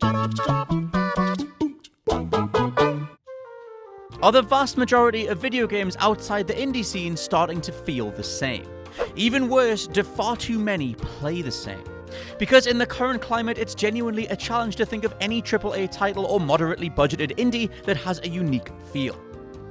Are the vast majority of video games outside the indie scene starting to feel the same? Even worse, do far too many play the same? Because in the current climate, it's genuinely a challenge to think of any AAA title or moderately budgeted indie that has a unique feel.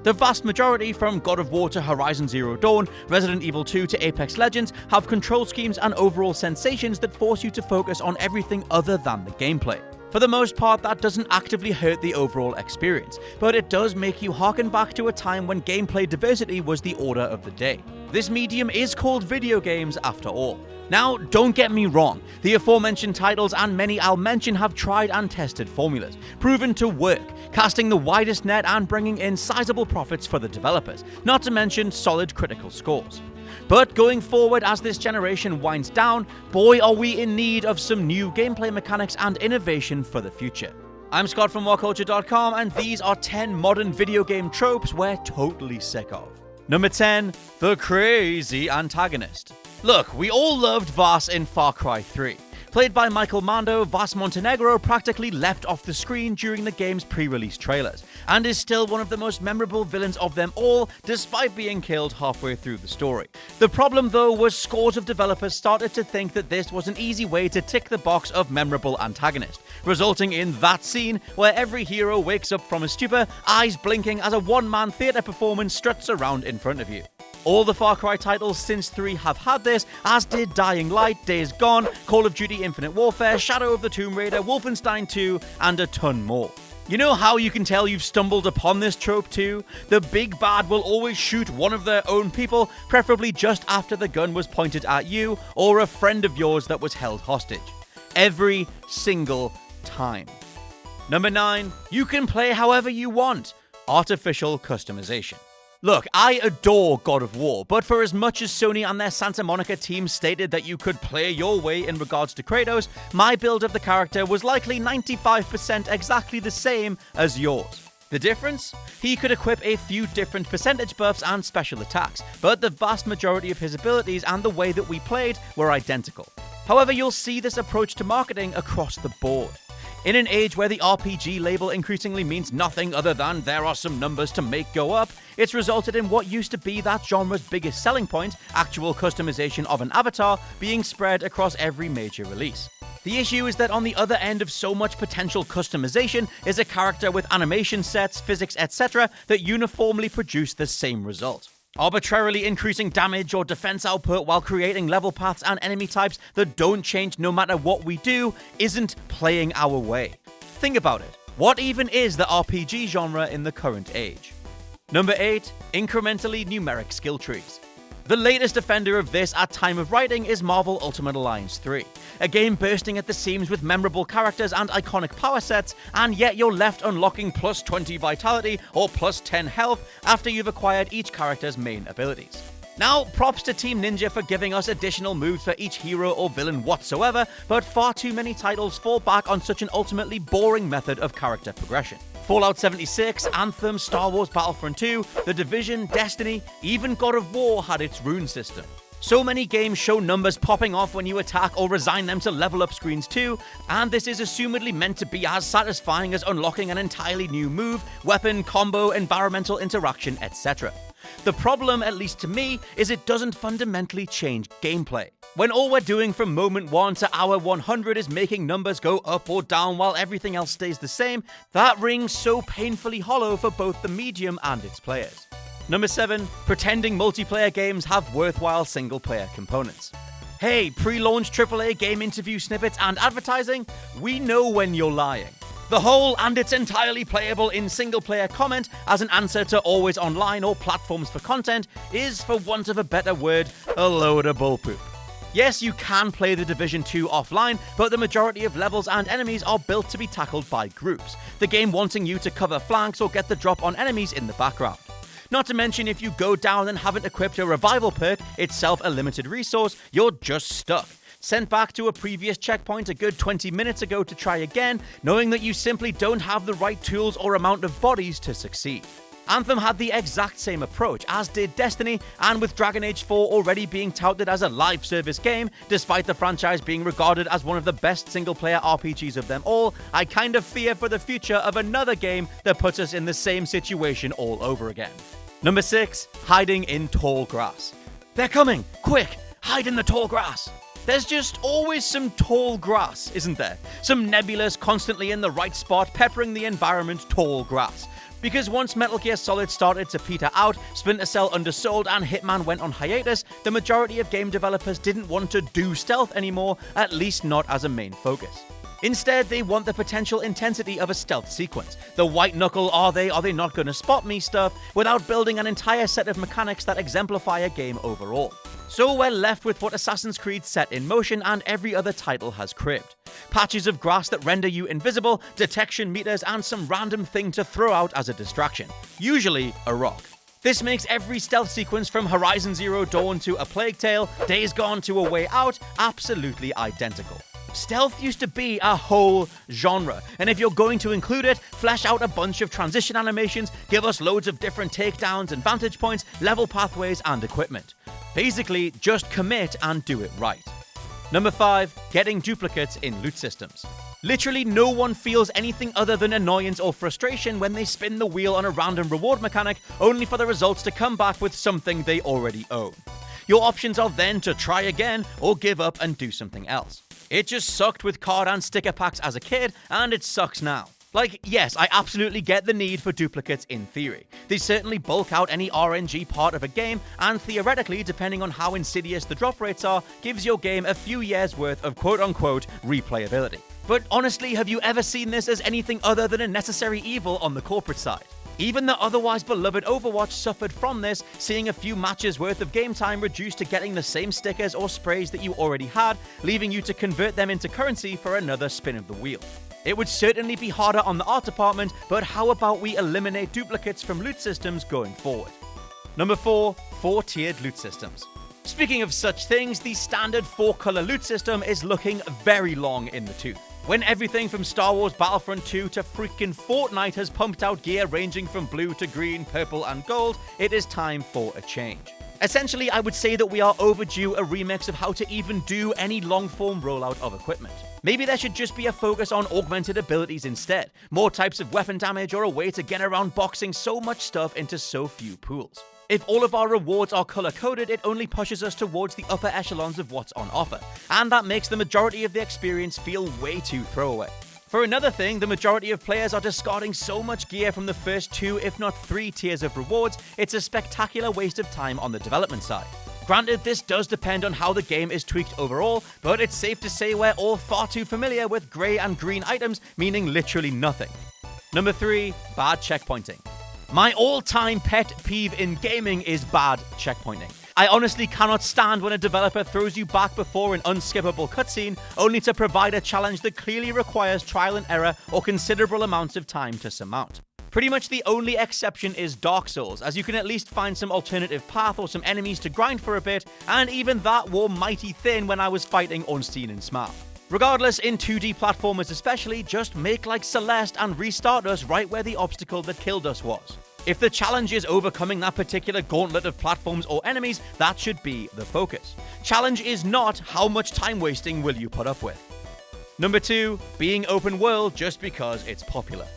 The vast majority, from God of War to Horizon Zero Dawn, Resident Evil 2 to Apex Legends, have control schemes and overall sensations that force you to focus on everything other than the gameplay. For the most part, that doesn't actively hurt the overall experience, but it does make you harken back to a time when gameplay diversity was the order of the day. This medium is called video games after all. Now, don't get me wrong, the aforementioned titles and many I'll mention have tried and tested formulas, proven to work, casting the widest net and bringing in sizable profits for the developers, not to mention solid critical scores. But going forward as this generation winds down, boy are we in need of some new gameplay mechanics and innovation for the future. I'm Scott from WhatCulture.com, and these are 10 modern video game tropes we're totally sick of. Number 10, the CRAAAZY antagonist. Look, we all loved Vaas in Far Cry 3. Played by Michael Mando, Vaas Montenegro practically leapt off the screen during the game's pre-release trailers, and is still one of the most memorable villains of them all, despite being killed halfway through the story. The problem though was scores of developers started to think that this was an easy way to tick the box of memorable antagonist, resulting in that scene where every hero wakes up from a stupor, eyes blinking as a one-man theatre performance struts around in front of you. All the Far Cry titles since 3 have had this, as did Dying Light, Days Gone, Call of Duty Infinite Warfare, Shadow of the Tomb Raider, Wolfenstein 2, and a ton more. You know how you can tell you've stumbled upon this trope too? The big bad will always shoot one of their own people, preferably just after the gun was pointed at you or a friend of yours that was held hostage. Every single time. Number 9, you can play however you want. Artificial customization. Look, I adore God of War, but for as much as Sony and their Santa Monica team stated that you could play your way in regards to Kratos, my build of the character was likely 95% exactly the same as yours. The difference? He could equip a few different percentage buffs and special attacks, but the vast majority of his abilities and the way that we played were identical. However, you'll see this approach to marketing across the board. In an age where the RPG label increasingly means nothing other than there are some numbers to make go up, it's resulted in what used to be that genre's biggest selling point, actual customization of an avatar, being spread across every major release. The issue is that on the other end of so much potential customization is a character with animation sets, physics, etc. that uniformly produce the same result. Arbitrarily increasing damage or defense output while creating level paths and enemy types that don't change no matter what we do isn't playing our way. Think about it. What even is the RPG genre in the current age? Number 8, incrementally numeric skill trees. The latest offender of this at time of writing is Marvel Ultimate Alliance 3, a game bursting at the seams with memorable characters and iconic power sets, and yet you're left unlocking plus 20 vitality or plus 10 health after you've acquired each character's main abilities. Now, props to Team Ninja for giving us additional moves for each hero or villain whatsoever, but far too many titles fall back on such an ultimately boring method of character progression. Fallout 76, Anthem, Star Wars Battlefront 2, The Division, Destiny, even God of War had its rune system. So many games show numbers popping off when you attack or resign them to level up screens too, and this is assumedly meant to be as satisfying as unlocking an entirely new move, weapon, combo, environmental interaction, etc. The problem, at least to me, is it doesn't fundamentally change gameplay. When all we're doing from moment 1 to hour 100 is making numbers go up or down while everything else stays the same, that rings so painfully hollow for both the medium and its players. Number 7, pretending multiplayer games have worthwhile single-player components. Hey, pre-launch AAA game interview snippets and advertising, we know when you're lying. The whole "and it's entirely playable in single-player" comment as an answer to always online or platforms for content is, for want of a better word, a load of bullpoop. Yes, you can play The Division 2 offline, but the majority of levels and enemies are built to be tackled by groups, the game wanting you to cover flanks or get the drop on enemies in the background. Not to mention, if you go down and haven't equipped a revival perk, itself a limited resource, you're just stuck. Sent back to a previous checkpoint a good 20 minutes ago to try again, knowing that you simply don't have the right tools or amount of bodies to succeed. Anthem had the exact same approach, as did Destiny, and with Dragon Age 4 already being touted as a live service game, despite the franchise being regarded as one of the best single-player RPGs of them all, I kind of fear for the future of another game that puts us in the same situation all over again. Number 6, hiding in tall grass. They're coming! Quick! Hide in the tall grass! There's just always some tall grass, isn't there? Some nebulas constantly in the right spot, peppering the environment tall grass. Because once Metal Gear Solid started to peter out, Splinter Cell undersold, and Hitman went on hiatus, the majority of game developers didn't want to do stealth anymore, at least not as a main focus. Instead, they want the potential intensity of a stealth sequence. The white knuckle, are they not gonna spot me stuff, without building an entire set of mechanics that exemplify a game overall. So we're left with what Assassin's Creed set in motion and every other title has cribbed. Patches of grass that render you invisible, detection meters, and some random thing to throw out as a distraction. Usually a rock. This makes every stealth sequence from Horizon Zero Dawn to A Plague Tale, Days Gone to A Way Out, absolutely identical. Stealth used to be a whole genre, and if you're going to include it, flesh out a bunch of transition animations, give us loads of different takedowns and vantage points, level pathways, and equipment. Basically, just commit and do it right. Number 5, getting duplicates in loot systems. Literally no one feels anything other than annoyance or frustration when they spin the wheel on a random reward mechanic, only for the results to come back with something they already own. Your options are then to try again or give up and do something else. It just sucked with card and sticker packs as a kid, and it sucks now. Like, yes, I absolutely get the need for duplicates in theory. They certainly bulk out any RNG part of a game, and theoretically, depending on how insidious the drop rates are, gives your game a few years worth of quote-unquote replayability. But honestly, have you ever seen this as anything other than a necessary evil on the corporate side? Even the otherwise beloved Overwatch suffered from this, seeing a few matches worth of game time reduced to getting the same stickers or sprays that you already had, leaving you to convert them into currency for another spin of the wheel. It would certainly be harder on the art department, but how about we eliminate duplicates from loot systems going forward? Number 4, 4-tiered loot systems. Speaking of such things, the standard 4-color loot system is looking very long in the tooth. When everything from Star Wars Battlefront 2 to freaking Fortnite has pumped out gear ranging from blue to green, purple, and gold, it is time for a change. Essentially, I would say that we are overdue a remix of how to even do any long-form rollout of equipment. Maybe there should just be a focus on augmented abilities instead, more types of weapon damage, or a way to get around boxing so much stuff into so few pools. If all of our rewards are color-coded, it only pushes us towards the upper echelons of what's on offer, and that makes the majority of the experience feel way too throwaway. For another thing, the majority of players are discarding so much gear from the first 2, if not 3 tiers of rewards, it's a spectacular waste of time on the development side. Granted, this does depend on how the game is tweaked overall, but it's safe to say we're all far too familiar with grey and green items meaning literally nothing. Number 3, bad checkpointing. My all-time pet peeve in gaming is bad checkpointing. I honestly cannot stand when a developer throws you back before an unskippable cutscene, only to provide a challenge that clearly requires trial and error or considerable amounts of time to surmount. Pretty much the only exception is Dark Souls, as you can at least find some alternative path or some enemies to grind for a bit, and even that wore mighty thin when I was fighting Ornstein and Smart. Regardless, in 2D platformers especially, just make like Celeste and restart us right where the obstacle that killed us was. If the challenge is overcoming that particular gauntlet of platforms or enemies, that should be the focus. Challenge is not how much time wasting will you put up with. Number 2, being open world just because it's popular.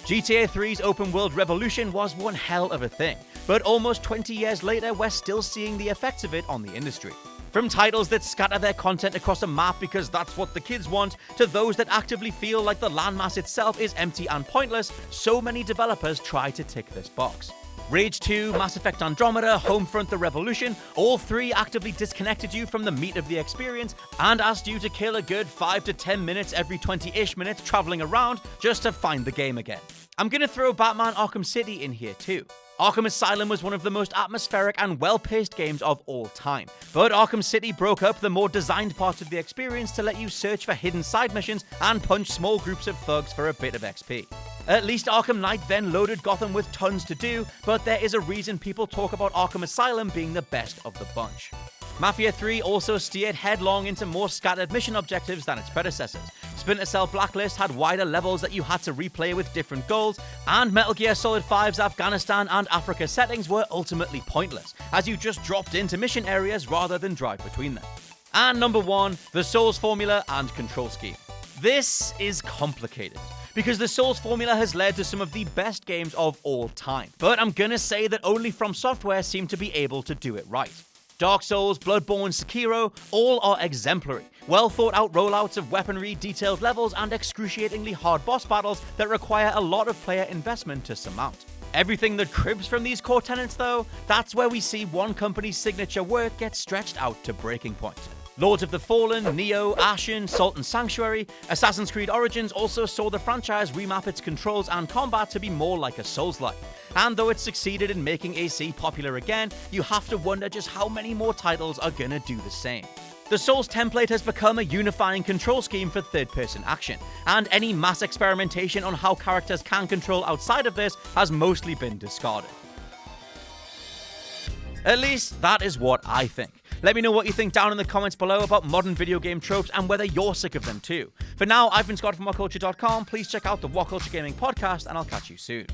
GTA 3's open world revolution was one hell of a thing, but almost 20 years later, we're still seeing the effects of it on the industry. From titles that scatter their content across a map because that's what the kids want, to those that actively feel like the landmass itself is empty and pointless, so many developers try to tick this box. Rage 2, Mass Effect Andromeda, Homefront: The Revolution, all 3 actively disconnected you from the meat of the experience and asked you to kill a good 5 to 10 minutes every 20-ish minutes traveling around just to find the game again. I'm gonna throw Batman Arkham City in here too. Arkham Asylum was one of the most atmospheric and well-paced games of all time, but Arkham City broke up the more designed parts of the experience to let you search for hidden side missions and punch small groups of thugs for a bit of XP. At least Arkham Knight then loaded Gotham with tons to do, but there is a reason people talk about Arkham Asylum being the best of the bunch. Mafia 3 also steered headlong into more scattered mission objectives than its predecessors, Splinter Cell Blacklist had wider levels that you had to replay with different goals, and Metal Gear Solid 5's Afghanistan and Africa settings were ultimately pointless, as you just dropped into mission areas rather than drive between them. And number 1, the Souls formula and control scheme. This is complicated, because the Souls formula has led to some of the best games of all time, but I'm gonna say that only From Software seem to be able to do it right. Dark Souls, Bloodborne, Sekiro, all are exemplary. Well thought out rollouts of weaponry, detailed levels, and excruciatingly hard boss battles that require a lot of player investment to surmount. Everything that cribs from these core tenets though, that's where we see one company's signature work get stretched out to breaking point. Lords of the Fallen, Neo, Ashen, Salt and Sanctuary, Assassin's Creed Origins also saw the franchise remap its controls and combat to be more like a Souls-like. And though it succeeded in making AC popular again, you have to wonder just how many more titles are gonna do the same. The Souls template has become a unifying control scheme for third-person action, and any mass experimentation on how characters can control outside of this has mostly been discarded. At least, that is what I think. Let me know what you think down in the comments below about modern video game tropes and whether you're sick of them too. For now, I've been Scott from WhatCulture.com. Please check out the WhatCulture Gaming Podcast, and I'll catch you soon.